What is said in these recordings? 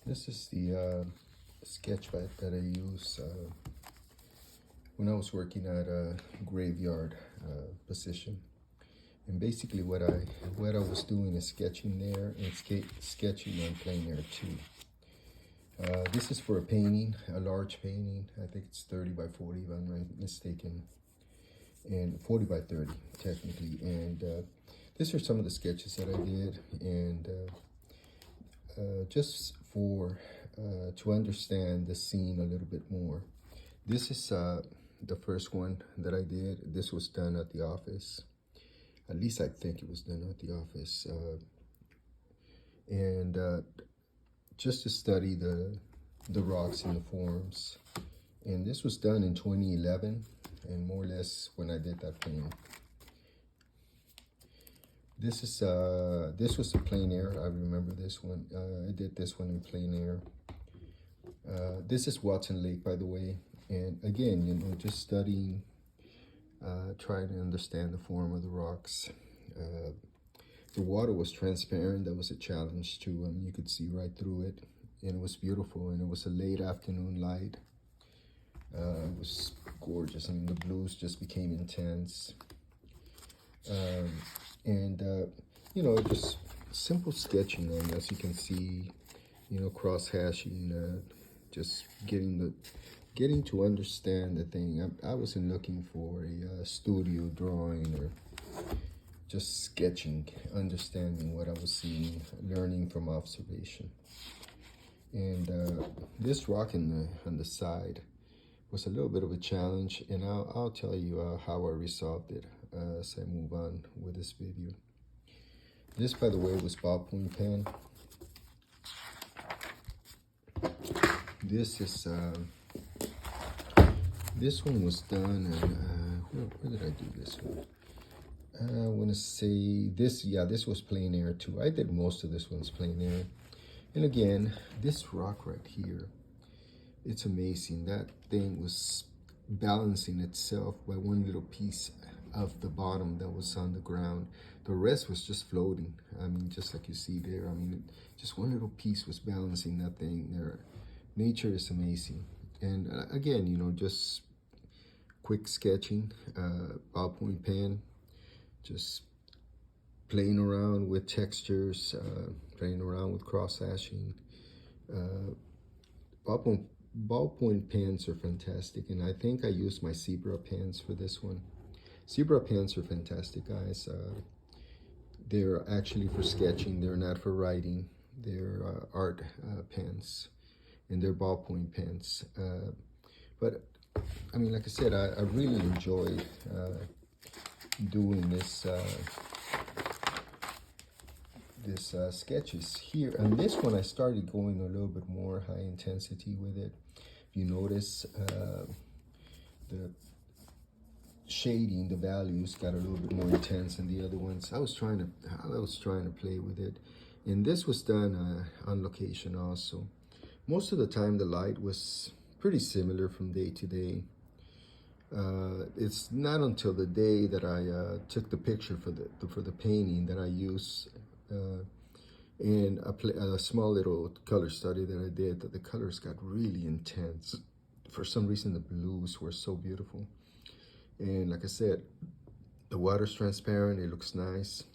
This is the sketch pad that I use when I was working at a graveyard position. And basically what I was doing is sketching there and sketching on plein air too. This is for a painting, a large painting. I think it's 30 by 40 if I'm not mistaken. And 40 by 30 technically. And these are some of the sketches that I did. And just for to understand the scene a little bit more. This is the first one that I did. This was done at the office. At least I think it was done at the office. And just to study the rocks and the forms. And this was done in 2011, and more or less when I did that painting. This is this was a plein air. I remember this one. I did this one in plein air. This is Watson Lake, by the way. And again, you know, just studying, trying to understand the form of the rocks. The water was transparent. That was a challenge too. I mean, you could see right through it, and it was beautiful. And it was a late afternoon light. It was gorgeous. I mean, the blues just became intense. You know, just simple sketching, and as you can see, you know, cross hashing, just getting to understand the thing. I wasn't looking for a studio drawing or just sketching, understanding what I was seeing, learning from observation. And this rock on the side was a little bit of a challenge, and I'll tell you how I resolved it as I move on with this video. This, by the way, was ballpoint pen. This is this one was done, and where did I do this one? I want to say this. Yeah, this was plein air too. I did most of this one's plein air. And again, this rock right here, it's amazing. That thing was balancing itself by one little piece of the bottom that was on the ground. The rest was just floating. I mean, just like you see there. I mean, just one little piece was balancing that thing there. Nature is amazing. And again, you know, just quick sketching, ballpoint pen, just playing around with textures, playing around with cross-hashing. Ballpoint pens are fantastic, and I think I used my zebra pens for this one. Zebra pens are fantastic, guys. They're actually for sketching. They're not for writing. They're art pens, and they're ballpoint pens. But I mean, like I said, I really enjoyed doing this sketches here. And this one I started going a little bit more high intensity with it. If you notice, the shading, the values got a little bit more intense than the other ones. I was trying to play with it, and this was done on location also. Most of the time the light was pretty similar from day to day. It's not until the day that I took the picture for the painting that I used in a small little color study that I did, that the colors got really intense. For some reason, the blues were so beautiful. And like I said, the water's transparent, it looks nice.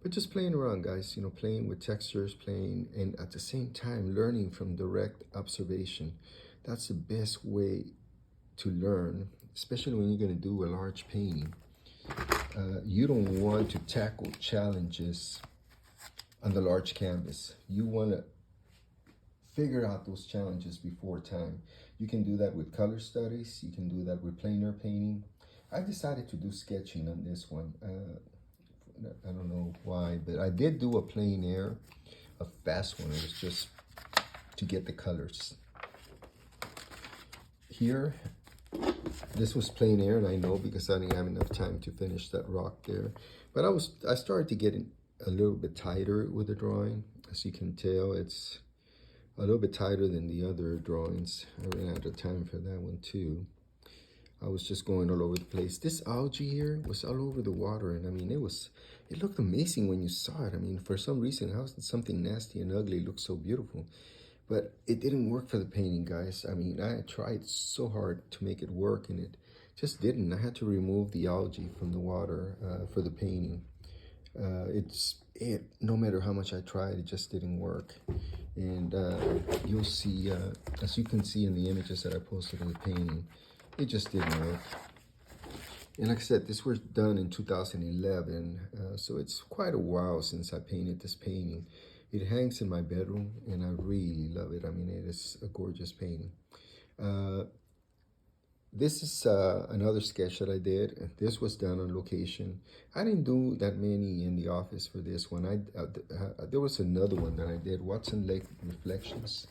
But just playing around, guys, you know, playing with textures, playing, and at the same time, learning from direct observation. That's the best way to learn, especially when you're going to do a large painting. You don't want to tackle challenges on the large canvas. You want to figure out those challenges before time. You can do that with color studies. You can do that with plein air painting. I decided to do sketching on this one. I don't know why, but I did do a plein air, a fast one. It was just to get the colors. Here, this was plein air, and I know because I didn't have enough time to finish that rock there. But I started to get a little bit tighter with the drawing. As you can tell, it's a little bit tighter than the other drawings. I ran out of time for that one too. I was just going all over the place. This algae here was all over the water, and I mean, it looked amazing when you saw it. I mean, for some reason, how something nasty and ugly looked so beautiful. but it didn't work for the painting, guys. I mean, I tried so hard to make it work, and it just didn't. I had to remove the algae from the water for the painting. No matter how much I tried, it just didn't work. And you'll see, as you can see in the images that I posted of the painting, it just didn't work. And like I said, this was done in 2011, so it's quite a while since I painted this painting. It hangs in my bedroom, and I really love it. I mean, it is a gorgeous painting. This is another sketch that I did. This was done on location. I didn't do that many in the office for this one. There was another one that I did, Watson Lake Reflections.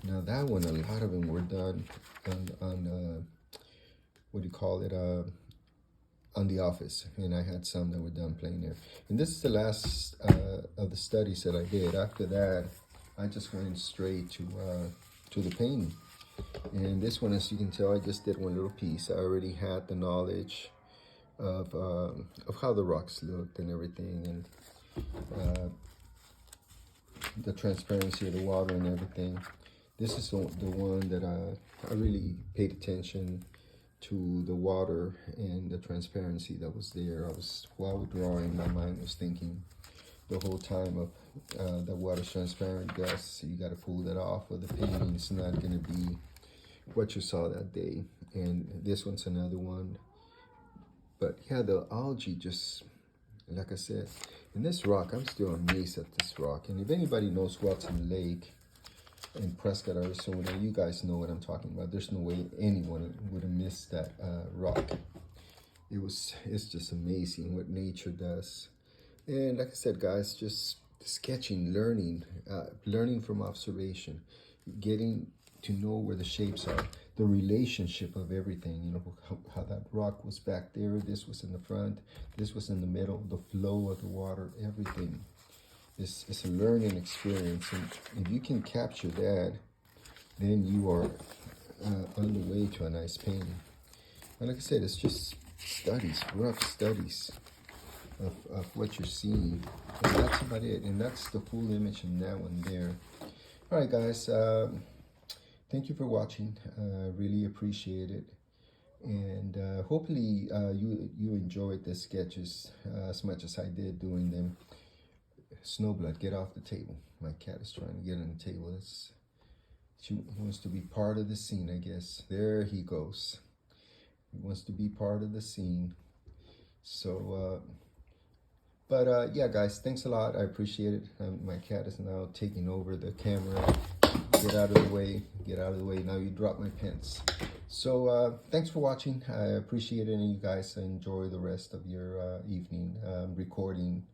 Now that one, a lot of them were done on what do you call it, on the office, and I had some that were done plein air. And this is the last of the studies that I did. After that, I just went straight to the painting. And this one, as you can tell, I just did one little piece. I already had the knowledge of how the rocks looked and everything, and the transparency of the water and everything. This is the one that I really paid attention to, the water and the transparency that was there. While drawing, my mind was thinking the whole time of the water's transparent, Gus. You got to pull that off, or the painting is not going to be what you saw that day. And this one's another one. But yeah, the algae, just like I said, and this rock, I'm still amazed at this rock. And if anybody knows Watson Lake in Prescott, Arizona, you guys know what I'm talking about. There's no way anyone would have missed that rock. It's just amazing what nature does. And like I said, guys, just sketching, learning from observation, getting to know where the shapes are, the relationship of everything, you know, how that rock was back there, this was in the front, this was in the middle, the flow of the water, everything. It's a learning experience, and if you can capture that, then you are on the way to a nice painting. And like I said, it's just studies, rough studies of what you're seeing, and that's about it. And that's the full image in that one there. All right, guys, thank you for watching. Really appreciate it, and hopefully you enjoyed the sketches as much as I did doing them. Snowblood, get off the table. My cat is trying to get on the table. She wants to be part of the scene, I guess. There he goes. He wants to be part of the scene. So, yeah, guys, thanks a lot. I appreciate it. My cat is now taking over the camera. Get out of the way. Get out of the way. Now you drop my pens. So, thanks for watching. I appreciate it, and you guys enjoy the rest of your evening. Recording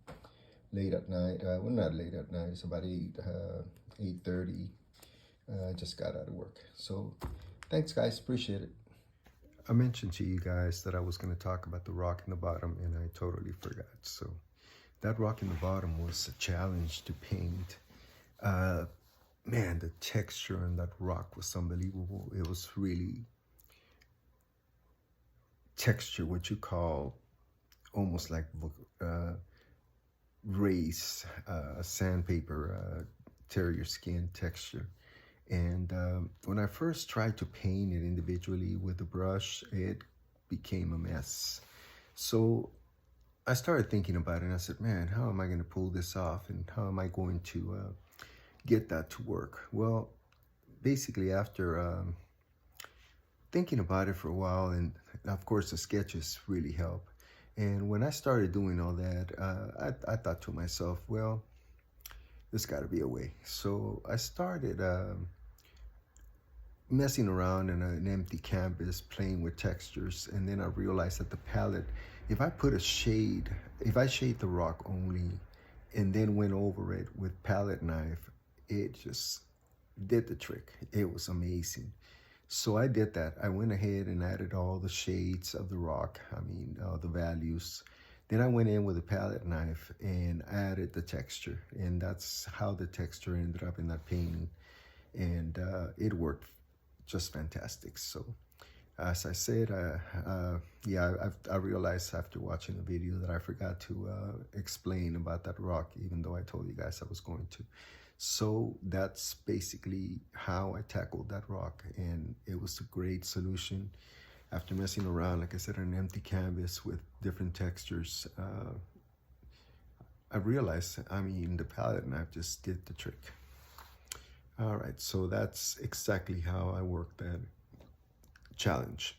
late at night. Well, not late at night. It's about 8:30. Just got out of work. So thanks, guys. Appreciate it. I mentioned to you guys that I was going to talk about the rock in the bottom, and I totally forgot. So that rock in the bottom was a challenge to paint. Man, the texture on that rock was unbelievable. It was really texture, what you call almost like race, sandpaper, terrier skin texture. And when I first tried to paint it individually with the brush, it became a mess. So I started thinking about it, and I said, man, how am I going to pull this off, and how am I going to get that to work? Well, basically after thinking about it for a while, and of course the sketches really help. And when I started doing all that, I thought to myself, well, there's got to be a way. So I started messing around in an empty canvas, playing with textures, and then I realized that the palette, if I shade the rock only, and then went over it with palette knife, it just did the trick. It was amazing. So I did that. I went ahead and added all the shades of the rock, the values. Then I went in with a palette knife and added the texture, and that's how the texture ended up in that painting. And it worked just fantastic. So as I said, I realized after watching the video that I forgot to explain about that rock, even though I told you guys I was going to. So that's basically how I tackled that rock, and it was a great solution. After messing around, like I said, on an empty canvas with different textures, I realized, I mean, the palette knife just did the trick. All right, so that's exactly how I worked that challenge.